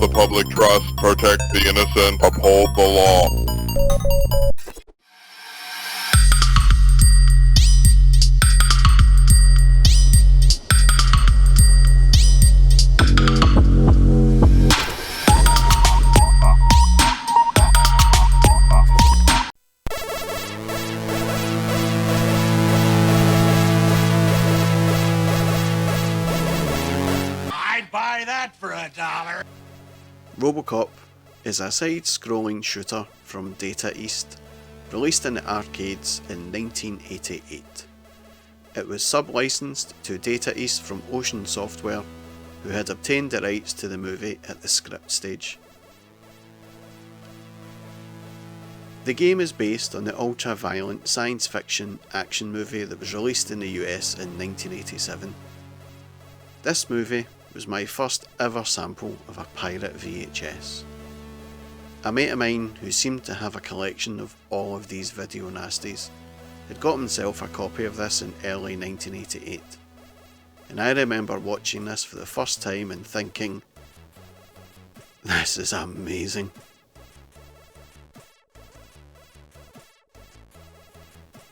the public trust, protect the innocent, uphold the law. Buy that for $1. Robocop is a side-scrolling shooter from Data East, released in the arcades in 1988. It was sub-licensed to Data East from Ocean Software, who had obtained the rights to the movie at the script stage. The game is based on the ultra-violent science fiction action movie that was released in the US in 1987. This movie was my first ever sample of a pirate VHS. A mate of mine who seemed to have a collection of all of these video nasties had got himself a copy of this in early 1988, and I remember watching this for the first time and thinking, this is amazing.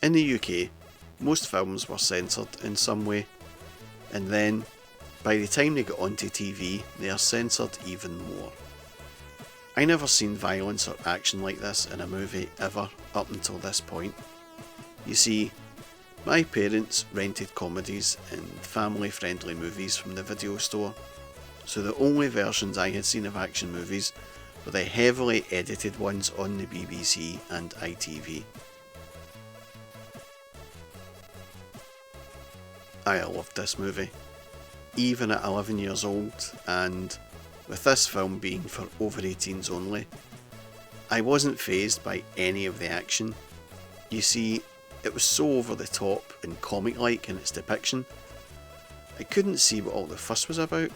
In the UK, most films were censored in some way, and then by the time they got onto TV, they are censored even more. I never seen violence or action like this in a movie ever up until this point. You see, my parents rented comedies and family-friendly movies from the video store, so the only versions I had seen of action movies were the heavily edited ones on the BBC and ITV. I loved this movie, even at 11 years old, and with this film being for over 18s only, I wasn't fazed by any of the action. You see, it was so over the top and comic-like in its depiction, I couldn't see what all the fuss was about.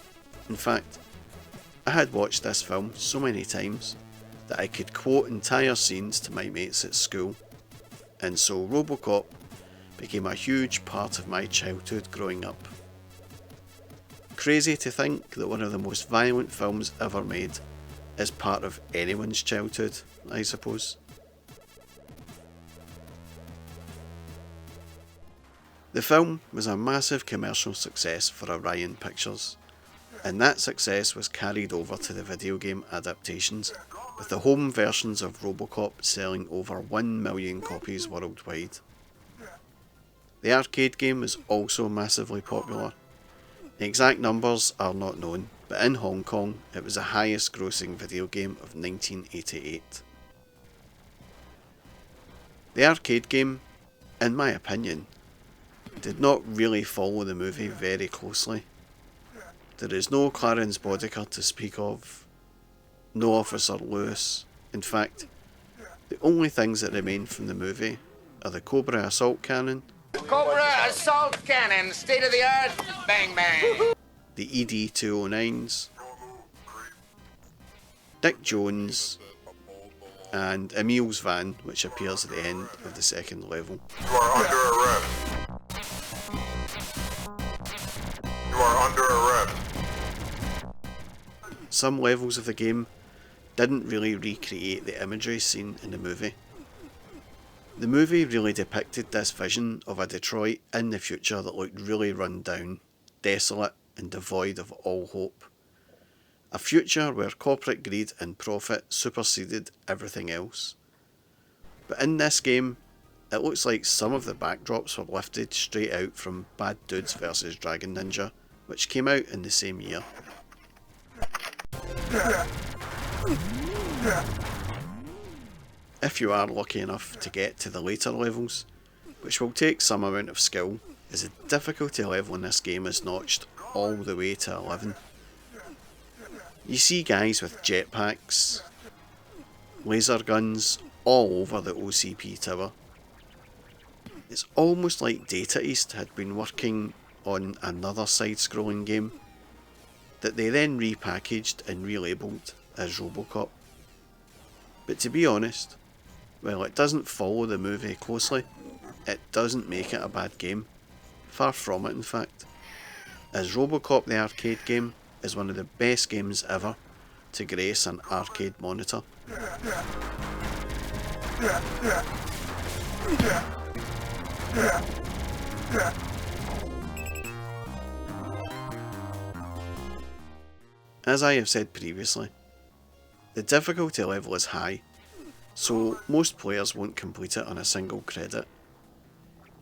In fact, I had watched this film so many times that I could quote entire scenes to my mates at school, and so Robocop became a huge part of my childhood growing up. Crazy to think that one of the most violent films ever made is part of anyone's childhood, I suppose. The film was a massive commercial success for Orion Pictures, and that success was carried over to the video game adaptations, with the home versions of Robocop selling over 1 million copies worldwide. The arcade game was also massively popular. The exact numbers are not known, but in Hong Kong it was the highest grossing video game of 1988. The arcade game, in my opinion, did not really follow the movie very closely. There is no Clarence Boddicker to speak of, no Officer Lewis. In fact, the only things that remain from the movie are the Cobra assault cannon, Cobra assault cannon, state of the art, bang bang. the ED-209s, Dick Jones, and Emil's van, which appears at the end of the second level. You are under arrest. You are under arrest. Some levels of the game didn't really recreate the imagery seen in the movie. The movie really depicted this vision of a Detroit in the future that looked really run down, desolate and devoid of all hope. A future where corporate greed and profit superseded everything else. But in this game, it looks like some of the backdrops were lifted straight out from Bad Dudes vs Dragon Ninja, which came out in the same year. If you are lucky enough to get to the later levels, which will take some amount of skill, as the difficulty level in this game is notched all the way to 11. You see guys with jetpacks, laser guns all over the OCP tower. It's almost like Data East had been working on another side-scrolling game that they then repackaged and relabelled as Robocop. But to be honest, while it doesn't follow the movie closely, it doesn't make it a bad game. Far from it, in fact. As Robocop the Arcade game is one of the best games ever, to grace an arcade monitor. As I have said previously, the difficulty level is high, so most players won't complete it on a single credit.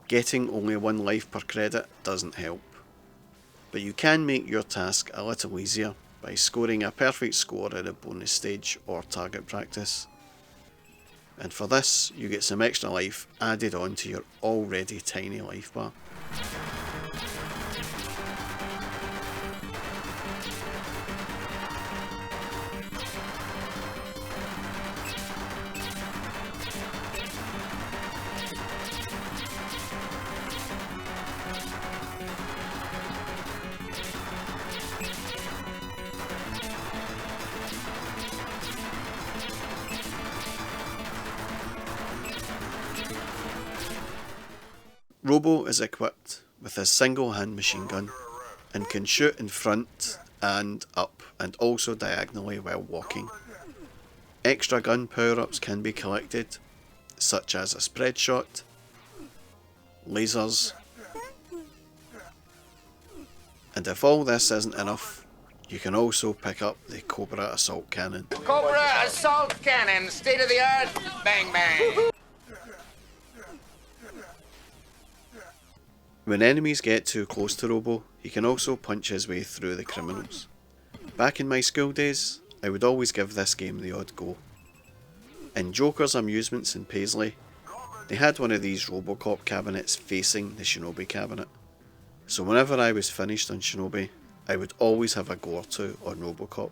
Getting only 1 life per credit doesn't help, but you can make your task a little easier by scoring a perfect score at a bonus stage or target practice. And for this, you get some extra life added on to your already tiny life bar. Robo is equipped with a single hand machine gun and can shoot in front and up and also diagonally while walking. Extra gun power-ups can be collected, such as a spread shot, lasers, and if all this isn't enough, you can also pick up the Cobra assault cannon. Cobra assault cannon, state of the art, bang bang. When enemies get too close to Robo, he can also punch his way through the criminals. Back in my school days, I would always give this game the odd go. In Joker's Amusements in Paisley, they had one of these Robocop cabinets facing the Shinobi cabinet. So whenever I was finished on Shinobi, I would always have a go or two on Robocop.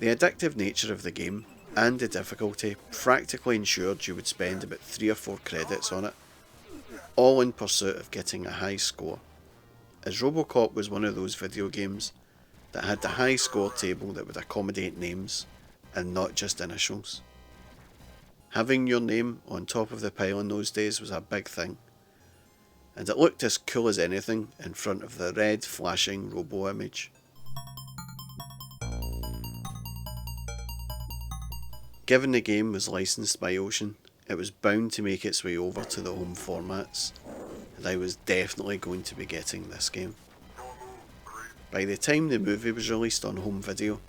The addictive nature of the game and the difficulty practically ensured you would spend about 3 or 4 credits on it, all in pursuit of getting a high score, as Robocop was one of those video games that had the high score table that would accommodate names and not just initials. Having your name on top of the pile in those days was a big thing, and it looked as cool as anything in front of the red flashing Robo image. Given the game was licensed by Ocean, it was bound to make its way over to the home formats, and I was definitely going to be getting this game. By the time the movie was released on home video,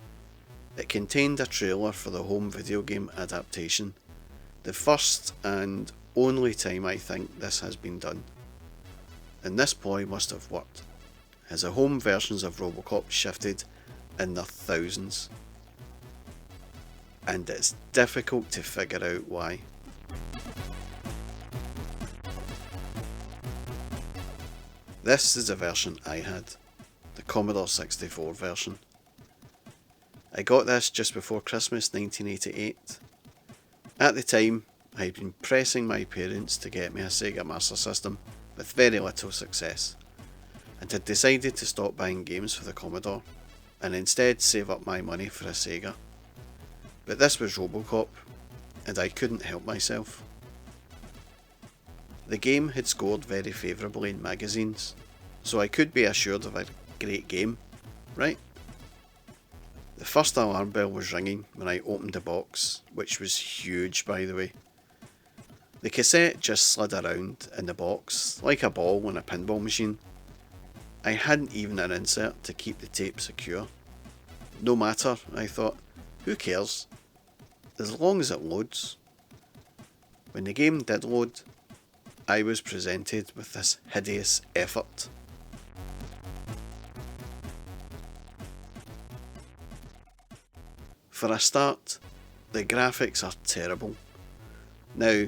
it contained a trailer for the home video game adaptation, the first and only time I think this has been done. And this ploy must have worked, as the home versions of Robocop shifted in their thousands. And it's difficult to figure out why. This is the version I had, the Commodore 64 version. I got this just before Christmas 1988. At the time, I had been pressing my parents to get me a Sega Master System with very little success, and had decided to stop buying games for the Commodore and instead save up my money for a Sega. But this was Robocop, and I couldn't help myself. The game had scored very favourably in magazines, so I could be assured of a great game, right? The first alarm bell was ringing when I opened the box, which was huge by the way. The cassette just slid around in the box like a ball in a pinball machine. I hadn't even an insert to keep the tape secure. No matter, I thought, who cares? As long as it loads. When the game did load, I was presented with this hideous effort. For a start, the graphics are terrible. Now,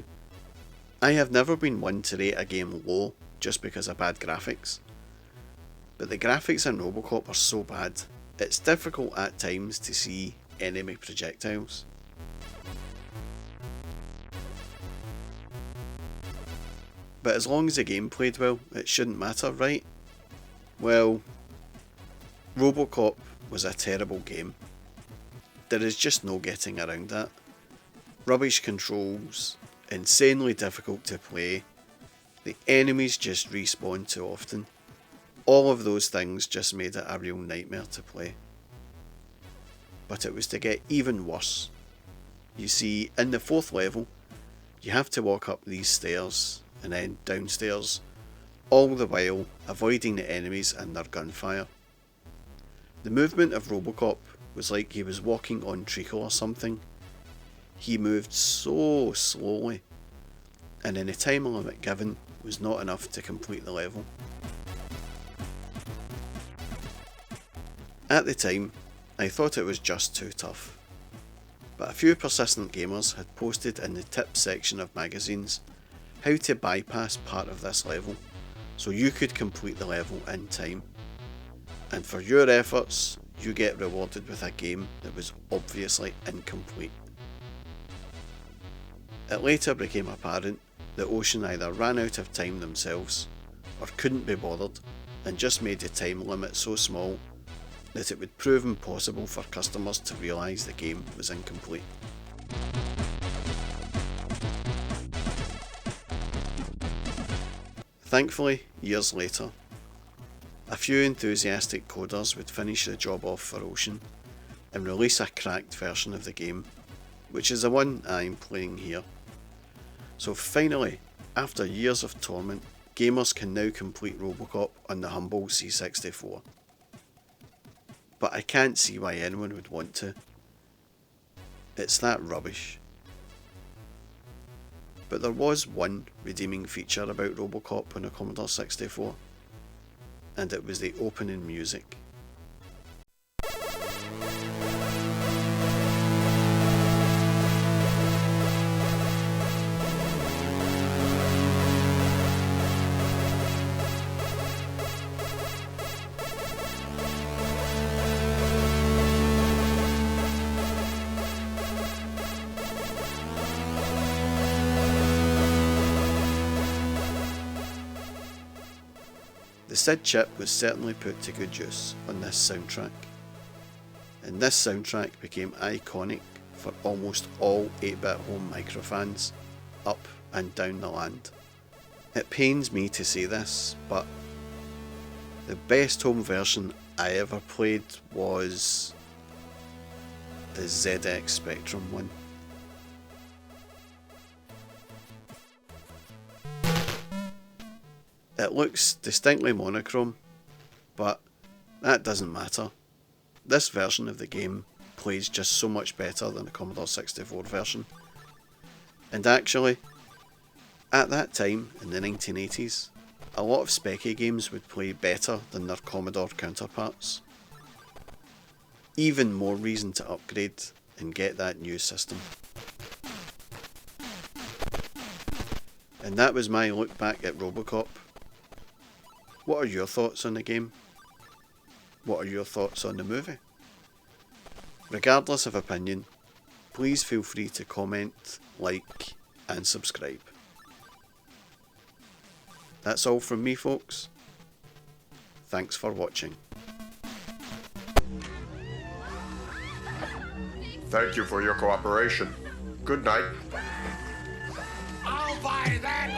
I have never been one to rate a game low just because of bad graphics, but the graphics in Robocop are so bad, it's difficult at times to see enemy projectiles. But as long as the game played well, it shouldn't matter, right? Well, Robocop was a terrible game. There is just no getting around that. Rubbish controls, insanely difficult to play, the enemies just respawn too often. All of those things just made it a real nightmare to play. but it was to get even worse. You see, in the 4th level, you have to walk up these stairs and then downstairs, all the while avoiding the enemies and their gunfire. The movement of Robocop was like he was walking on treacle or something. He moved so slowly, and in the time limit given was not enough to complete the level. At the time, I thought it was just too tough, but a few persistent gamers had posted in the tips section of magazines how to bypass part of this level so you could complete the level in time. And for your efforts, you get rewarded with a game that was obviously incomplete. It later became apparent that Ocean either ran out of time themselves or couldn't be bothered and just made the time limit so small that it would prove impossible for customers to realise the game was incomplete. Thankfully, years later, a few enthusiastic coders would finish the job off for Ocean and release a cracked version of the game, which is the one I'm playing here. So finally, after years of torment, gamers can now complete Robocop on the humble C64. But I can't see why anyone would want to. It's that rubbish. But there was one redeeming feature about Robocop on the Commodore 64, and it was the opening music. The SID chip was certainly put to good use on this soundtrack, and this soundtrack became iconic for almost all 8-bit home microfans up and down the land. It pains me to say this, but the best home version I ever played was the ZX Spectrum one. It looks distinctly monochrome, but that doesn't matter. This version of the game plays just so much better than the Commodore 64 version. And actually, at that time, in the 1980s, a lot of Speccy games would play better than their Commodore counterparts. Even more reason to upgrade and get that new system. And that was my look back at Robocop. What are your thoughts on the game? What are your thoughts on the movie? Regardless of opinion, please feel free to comment, like, and subscribe. That's all from me, folks. Thanks for watching. Thank you for your cooperation. Good night. I'll buy that